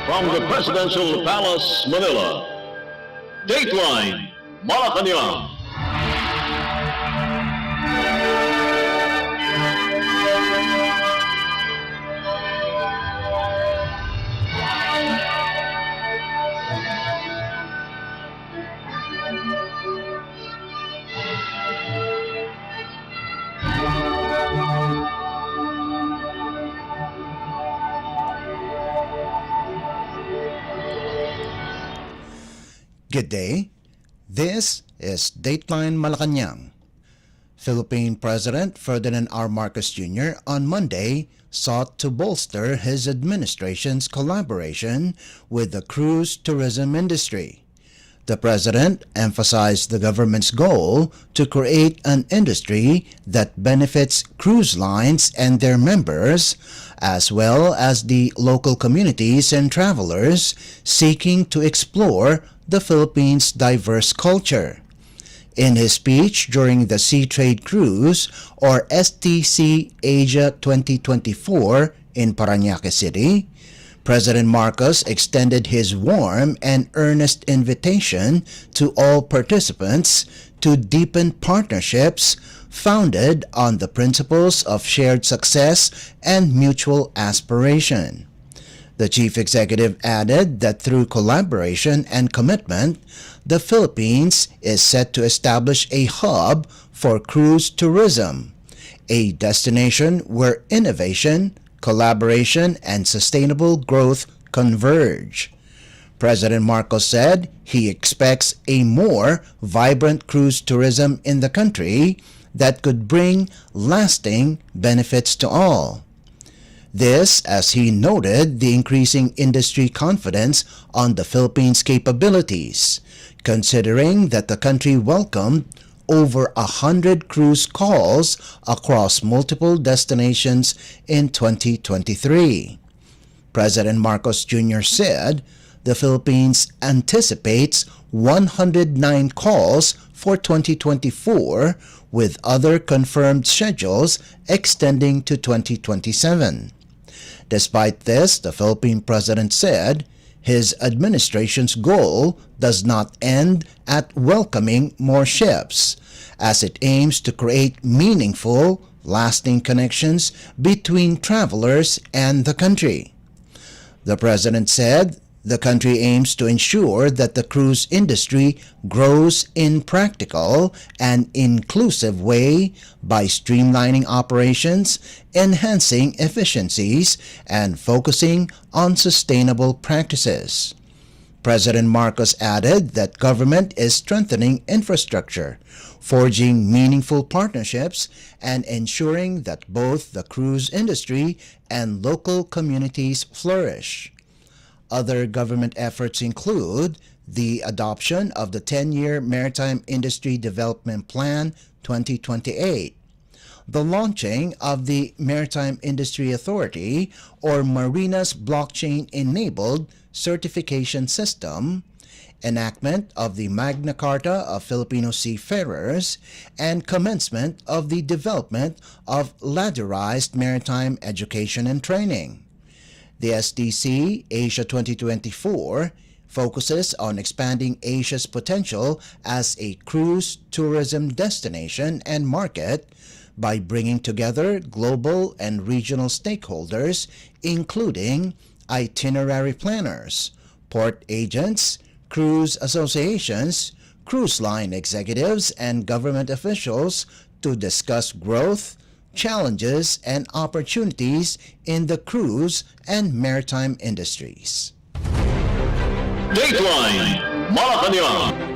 From the Presidential Palace, Manila, Dateline Malacañang. Good day. This is Dateline Malacañang. Philippine President Ferdinand R. Marcos Jr. on Monday sought to bolster his administration's collaboration with the cruise tourism industry. The president emphasized the government's goal to create an industry that benefits cruise lines and their members, as well as the local communities and travelers seeking to explore the Philippines' diverse culture. In his speech during the Sea Trade Cruise, or STC Asia 2024 in Parañaque City, President Marcos extended his warm and earnest invitation to all participants to deepen partnerships founded on the principles of shared success and mutual aspiration. The chief executive added that through collaboration and commitment, the Philippines is set to establish a hub for cruise tourism, a destination where innovation, collaboration, and sustainable growth converge. President Marcos said he expects a more vibrant cruise tourism in the country that could bring lasting benefits to all. This, as he noted, the increasing industry confidence on the Philippines' capabilities, considering that the country welcomed over 100 cruise calls across multiple destinations in 2023. President Marcos Jr. said the Philippines anticipates 109 calls for 2024, with other confirmed schedules extending to 2027. Despite this, the Philippine president said his administration's goal does not end at welcoming more ships, as it aims to create meaningful, lasting connections between travelers and the country. The president said the country aims to ensure that the cruise industry grows in practical and inclusive way by streamlining operations, enhancing efficiencies, and focusing on sustainable practices. President Marcos added that government is strengthening infrastructure, forging meaningful partnerships, and ensuring that both the cruise industry and local communities flourish. Other government efforts include the adoption of the 10-year Maritime Industry Development Plan 2028, the launching of the Maritime Industry Authority, or Marina's blockchain-enabled certification system, enactment of the Magna Carta of Filipino Seafarers, and commencement of the development of ladderized maritime education and training. The STC Asia 2024 focuses on expanding Asia's potential as a cruise tourism destination and market by bringing together global and regional stakeholders, including itinerary planners, port agents, cruise associations, cruise line executives, and government officials to discuss growth, challenges, and opportunities in the cruise and maritime industries. Dateline Malacañang.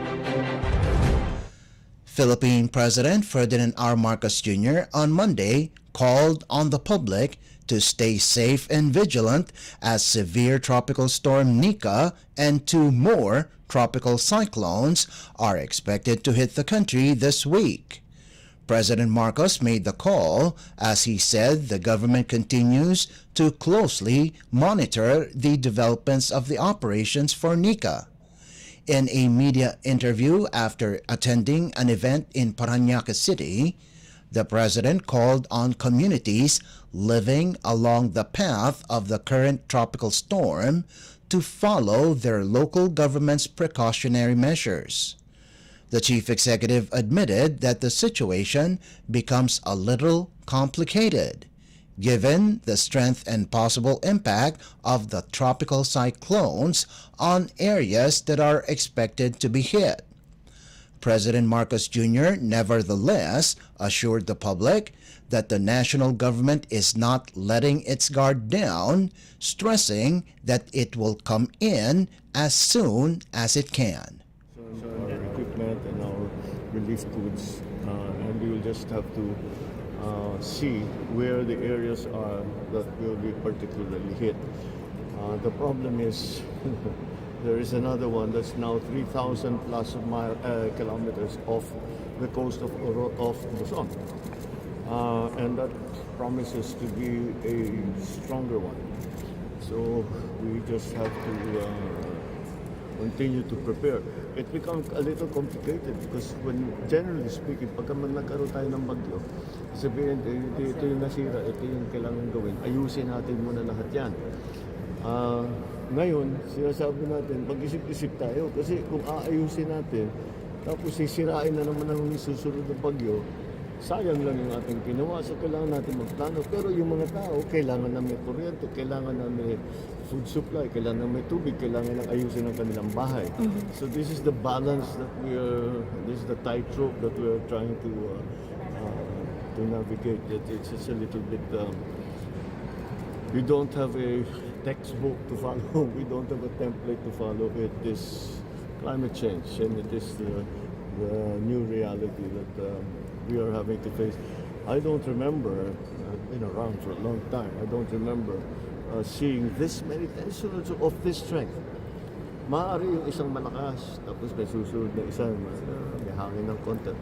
Philippine President Ferdinand R. Marcos Jr. on Monday called on the public to stay safe and vigilant as severe tropical storm Nika and two more tropical cyclones are expected to hit the country this week. President Marcos made the call as he said the government continues to closely monitor the developments of the operations for Nika. In a media interview after attending an event in Parañaque City, the president called on communities living along the path of the current tropical storm to follow their local government's precautionary measures. The chief executive admitted that the situation becomes a little complicated, given the strength and possible impact of the tropical cyclones on areas that are expected to be hit. President Marcos Jr. nevertheless assured the public that the national government is not letting its guard down, stressing that it will come in as soon as it can. So our equipment and our relief goods, and we will just have to see where the areas are that will be particularly hit. The problem is there is another one that's now 3,000 plus kilometers off the coast of Luzon. And that promises to be a stronger one. So we just have to continue to prepare. It becomes a little complicated because when, generally speaking, pagka nagkaroon tayo ng bagyo, sabihin, ito yung nasira, ito yung kailangan gawin, ayusin natin muna lahat yan. Ngayon, sinasabi natin, pag-isip-isip tayo kasi kung aayusin natin, tapos sisirain na naman ang susunod na bagyo, sayang lang yung ating ginawa. So kailangan natin magplano. Pero yung mga tao, kailangan na may kuryente, kailangan na may food supply, kailangan na may tubig, kailangan na ayusin ang kanilang bahay. So this is the balance that this is the tightrope that we are trying to navigate. It's just a little bit, we don't have a textbook to follow. We don't have a template to follow. It is climate change, and it is the new reality that we are having to face. I don't remember, I've been around for a long time, I don't remember seeing this many tensions of this strength. Maaari yung isang malakas, tapos may susunod na isa, may hangin ng konti.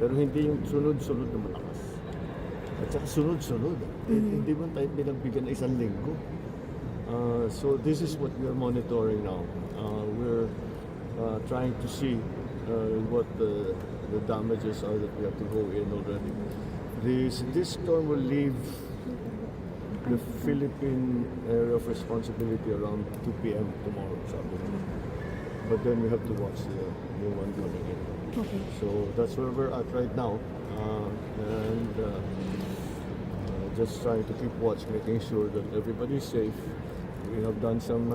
Pero hindi yung sunod-sunod na malakas. At saka sunod-sunod. Hindi man tayo pinagbigyan na isang linggo. So this is what we are monitoring now. We're trying to see what the damages are that we have to go in already. This storm will leave the Philippine area of responsibility around 2 p.m. tomorrow, Saturday. But then we have to watch the new one coming in. Okay. So that's where we're at right now, and just trying to keep watch, making sure that everybody's safe. We have done some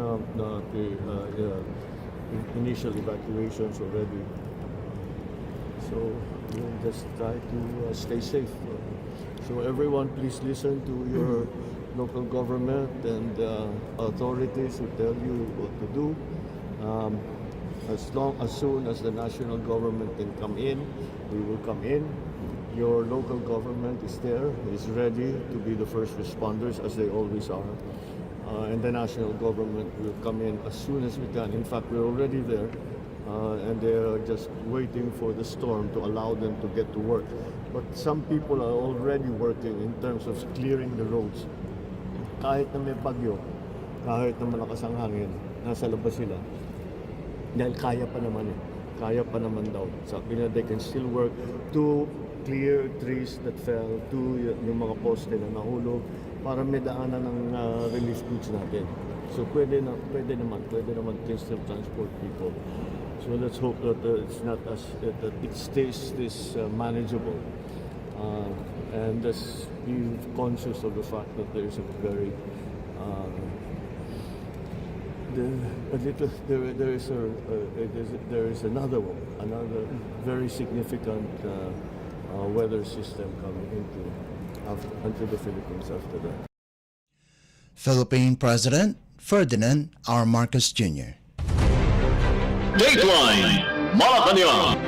initial evacuations already. So we'll just try to stay safe. So everyone, please listen to your local government and authorities who tell you what to do. As soon as the national government can come in, we will come in. Your local government is there, is ready to be the first responders, as they always are. And the national government will come in as soon as we can. In fact, we're already there. And they are just waiting for the storm to allow them to get to work. But some people are already working in terms of clearing the roads. Kahit na may bagyo, kahit na malakas ang hangin, nasa labas sila. Dahil kaya pa naman kaya pa naman daw. Sabi na they can still work to clear trees that fell, to yung mga poste na nahulog, para may daanan ng relief goods natin. So pwede naman can still transport people. So let's hope that it's not that it stays this manageable, and just be conscious of the fact that there is a very there is another very significant weather system coming into the Philippines after that. Philippine President Ferdinand R. Marcos Jr. Dateline Malacañang.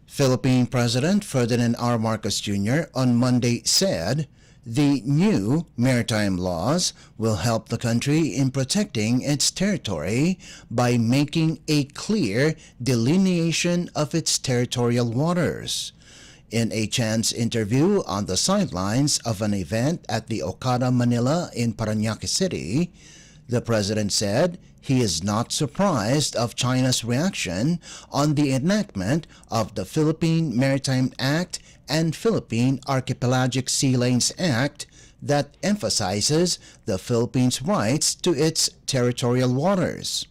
Philippine President Ferdinand R. Marcos Jr. on Monday said the new maritime laws will help the country in protecting its territory by making a clear delineation of its territorial waters. In a chance interview on the sidelines of an event at the Okada Manila in Parañaque City, the president said he is not surprised of China's reaction on the enactment of the Philippine Maritime Act and Philippine Archipelagic Sea Lanes Act that emphasizes the Philippines' rights to its territorial waters.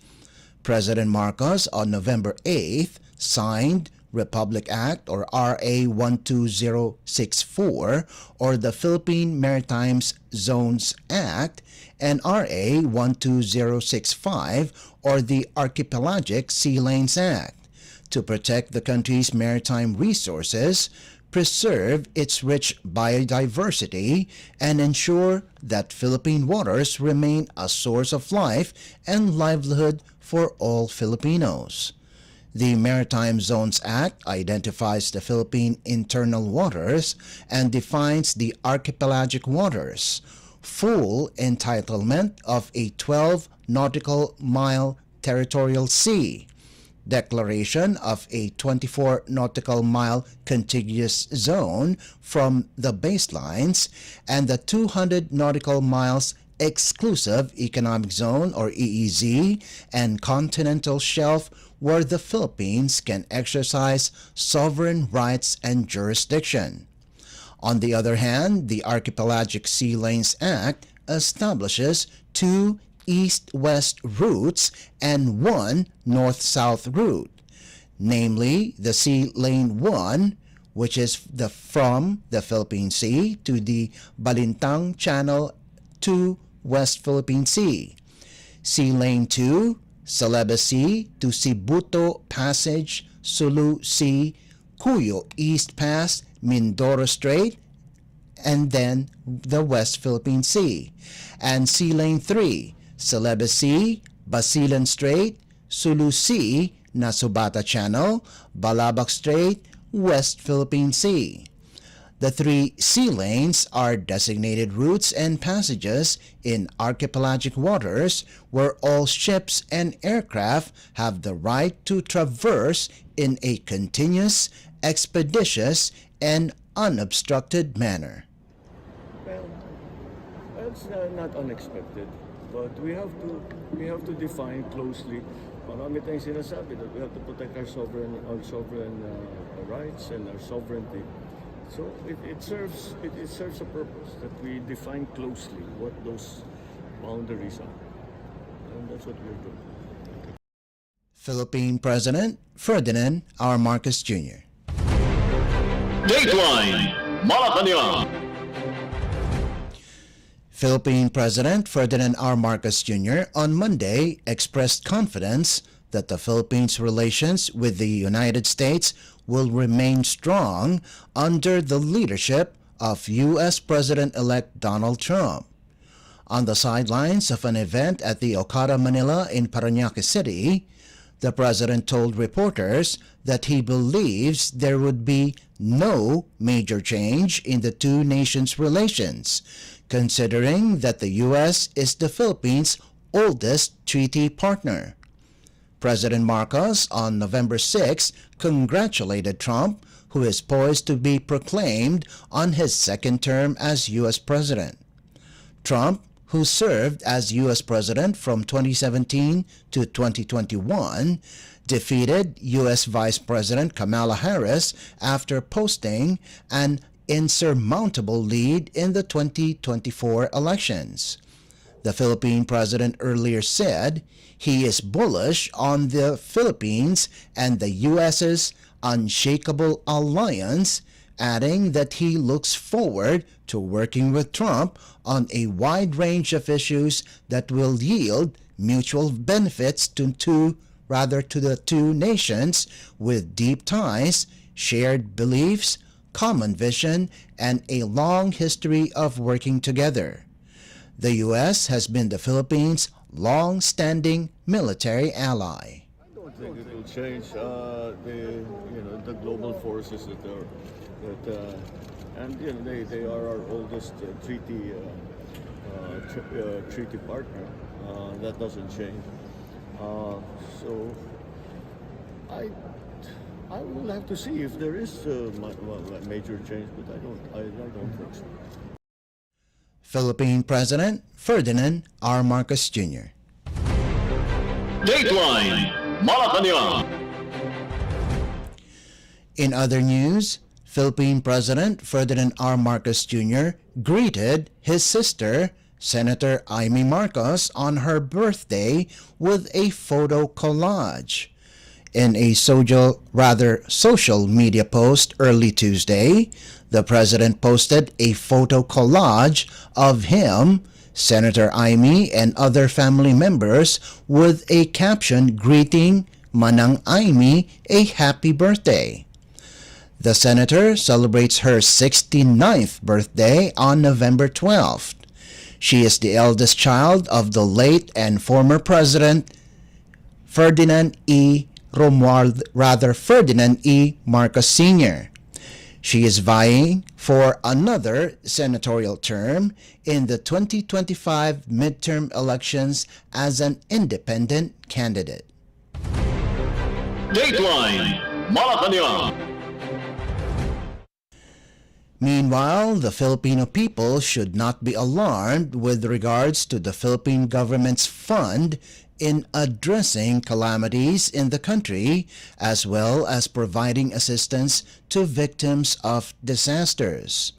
President Marcos on November 8th signed Republic Act or RA 12064 or the Philippine Maritime Zones Act and RA 12065 or the Archipelagic Sea Lanes Act to protect the country's maritime resources, preserve its rich biodiversity, and ensure that Philippine waters remain a source of life and livelihood for all Filipinos. The Maritime Zones Act identifies the Philippine internal waters and defines the archipelagic waters, full entitlement of a 12 nautical mile territorial sea, declaration of a 24 nautical mile contiguous zone from the baselines, and the 200 nautical miles exclusive economic zone or EEZ and continental shelf where the Philippines can exercise sovereign rights and jurisdiction. On the other hand, the Archipelagic Sea Lanes Act establishes 2 east-west routes and 1 north-south route, namely the Sea Lane 1, which is from the Philippine Sea to the Balintang Channel to West Philippine Sea, Sea Lane 2, Celebes Sea to Sibuto Passage, Sulu Sea, Cuyo East Pass, Mindoro Strait, and then the West Philippine Sea, and Sea Lane 3, Celebes Sea, Basilan Strait, Sulu Sea, Nasubata Channel, Balabac Strait, West Philippine Sea. The 3 sea lanes are designated routes and passages in archipelagic waters where all ships and aircraft have the right to traverse in a continuous, expeditious, and unobstructed manner. Well, that's not unexpected, but we have to define closely. Marami tayong sinasabi that we have to protect our sovereign rights and our sovereignty. So it serves a purpose that we define closely what those boundaries are, and that's what we're doing. Philippine President Ferdinand R. Marcos Jr. Dateline Malacañang. Philippine President Ferdinand R. Marcos Jr. on Monday expressed confidence that the Philippines' relations with the United States will remain strong under the leadership of U.S. President-elect Donald Trump. On the sidelines of an event at the Okada Manila in Parañaque City, the president told reporters that he believes there would be no major change in the two nations' relations, considering that the U.S. is the Philippines' oldest treaty partner. President Marcos on November 6 congratulated Trump, who is poised to be proclaimed on his second term as U.S. President. Trump, who served as U.S. President from 2017 to 2021, defeated U.S. Vice President Kamala Harris after posting an insurmountable lead in the 2024 elections. The Philippine president earlier said he is bullish on the Philippines and the U.S.'s unshakable alliance, adding that he looks forward to working with Trump on a wide range of issues that will yield mutual benefits to the two nations with deep ties, shared beliefs, common vision, and a long history of working together. The U.S. has been the Philippines' long-standing military ally. I don't think it will change. The global forces they are our oldest treaty partner. That doesn't change. So I will have to see if there is a major change, but I don't think so. Philippine President Ferdinand R. Marcos Jr. Dateline Malacañang. In other news, Philippine President Ferdinand R. Marcos Jr. greeted his sister, Senator Amy Marcos, on her birthday with a photo collage. In a social media post early Tuesday, the president posted a photo collage of him, Senator Amy, and other family members with a caption greeting Manang Amy a happy birthday. The senator celebrates her 69th birthday on November 12th. She is the eldest child of the late and former President Ferdinand E. Marcos Sr. She is vying for another senatorial term in the 2025 midterm elections as an independent candidate. Dateline Malacañang. Meanwhile, the Filipino people should not be alarmed with regards to the Philippine government's fund in addressing calamities in the country, as well as providing assistance to victims of disasters.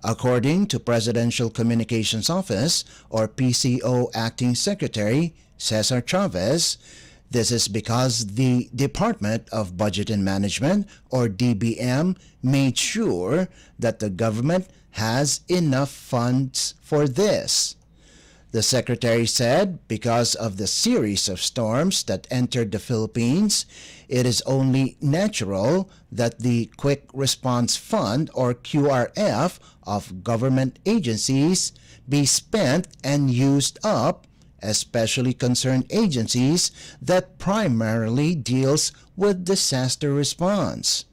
According to Presidential Communications Office, or PCO Acting Secretary Cesar Chavez, this is because the Department of Budget and Management, or DBM, made sure that the government has enough funds for this. The secretary said because of the series of storms that entered the Philippines, it is only natural that the Quick Response Fund, or QRF, of government agencies be spent and used up, especially concerned agencies that primarily deals with disaster response.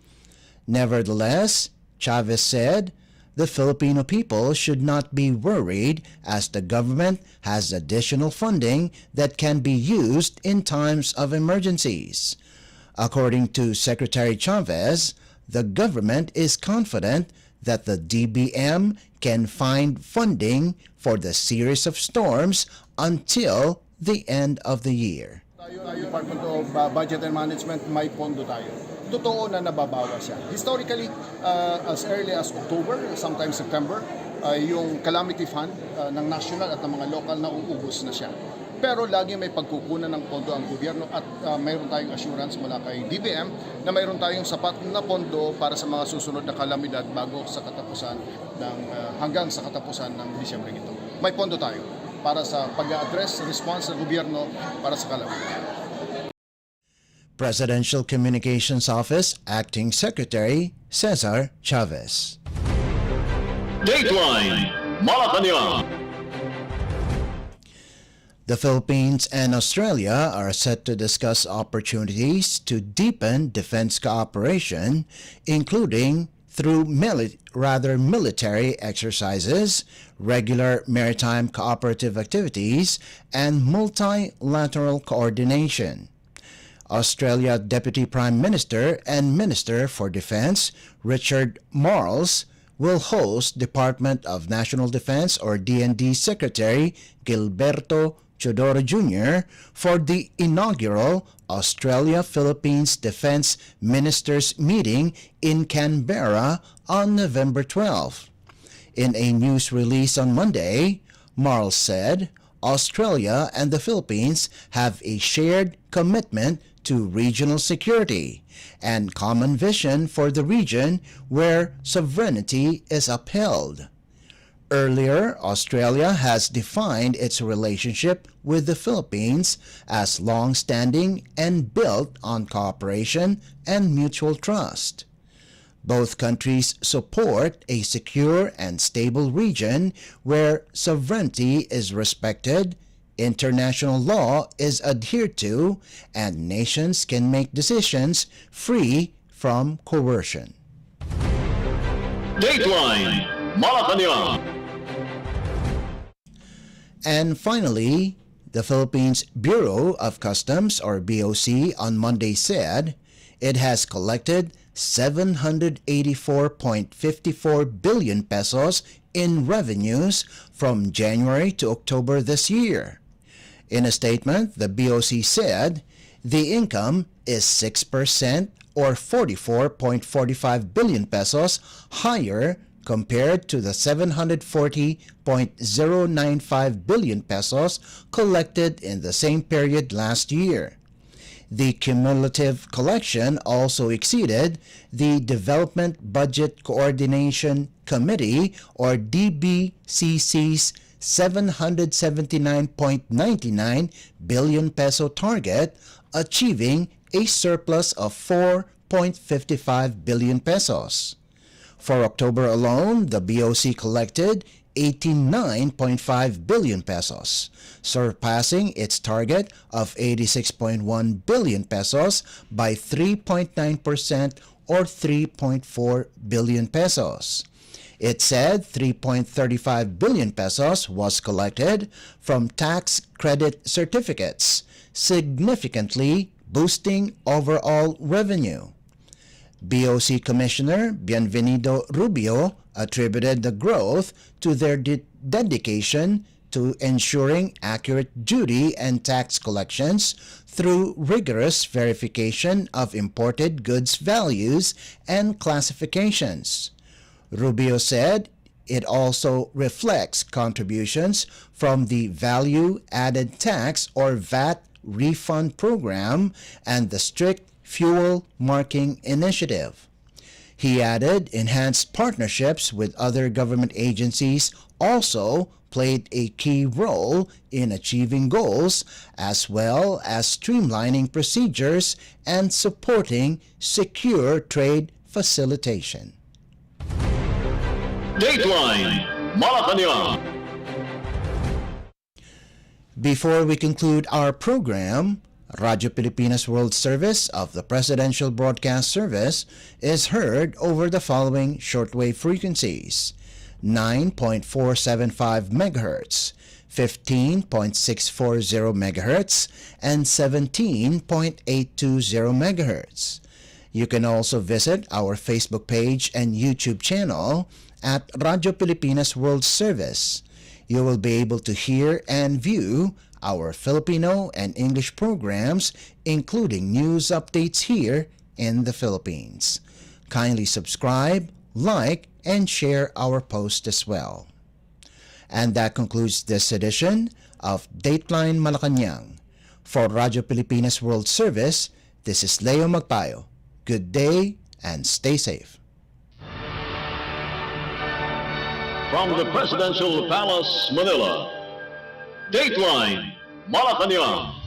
Nevertheless, Chavez said, the Filipino people should not be worried as the government has additional funding that can be used in times of emergencies. According to Secretary Chavez, the government is confident that the DBM can find funding for the series of storms until the end of the year. Department of Budget and Management, may pondo tayo. Totoo na nababawas siya. Historically, as early as October, sometimes September, yung calamity fund ng national at ng mga local na uubos na siya. Pero lagi may pagkukunan ng pondo ang gobyerno at mayroon tayong assurance mula kay DBM na mayroon tayong sapat na pondo para sa mga susunod na kalamidad bago sa katapusan ng hanggang sa katapusan ng Disyembre ito. May pondo tayo para sa pag-address, response ng gobyerno para sa kalamidad. Presidential Communications Office Acting Secretary Cesar Chavez. Dateline Malacañang. The Philippines and Australia are set to discuss opportunities to deepen defense cooperation, including through military exercises, regular maritime cooperative activities, and multilateral coordination. Australia Deputy Prime Minister and Minister for Defense Richard Marles will host Department of National Defense, or DND, Secretary Gilberto Chodoro Jr. for the inaugural Australia-Philippines Defense Ministers meeting in Canberra on November 12. In a news release on Monday, Marles said Australia and the Philippines have a shared commitment to regional security and common vision for the region where sovereignty is upheld. Earlier, Australia has defined its relationship with the Philippines as long-standing and built on cooperation and mutual trust. Both countries support a secure and stable region where sovereignty is respected, international law is adhered to, and nations can make decisions free from coercion. Dateline Malacañang. And finally, the Philippines Bureau of Customs, or BOC, on Monday said it has collected 784.54 billion pesos in revenues from January to October this year. In a statement, the BOC said the income is 6% or 44.45 billion pesos higher compared to the 740.095 billion pesos collected in the same period last year. The cumulative collection also exceeded the Development Budget Coordination Committee or DBCC's 779.99 billion peso target, achieving a surplus of 4.55 billion pesos. For October alone, the BOC collected 89.5 billion pesos, surpassing its target of 86.1 billion pesos by 3.9% or 3.4 billion pesos. It said 3.35 billion pesos was collected from tax credit certificates, significantly boosting overall revenue. BOC Commissioner Bienvenido Rubio attributed the growth to their dedication to ensuring accurate duty and tax collections through rigorous verification of imported goods values and classifications. Rubio said it also reflects contributions from the Value Added Tax or VAT refund program and the strict fuel marking initiative. He added enhanced partnerships with other government agencies also played a key role in achieving goals, as well as streamlining procedures and supporting secure trade facilitation. Dateline Malacañang. Before we conclude our program, Radyo Pilipinas World Service of the Presidential Broadcast Service is heard over the following shortwave frequencies: 9.475 MHz, 15.640 MHz, and 17.820 MHz. You can also visit our Facebook page and YouTube channel at Radyo Pilipinas World Service. You will be able to hear and view our Filipino and English programs, including news updates here in the Philippines. Kindly subscribe, like, and share our post as well. And that concludes this edition of Dateline Malacañang. For Radyo Pilipinas World Service, this is Leo Magpayo. Good day and stay safe. From the Presidential Palace, Manila, Dateline Malacañang.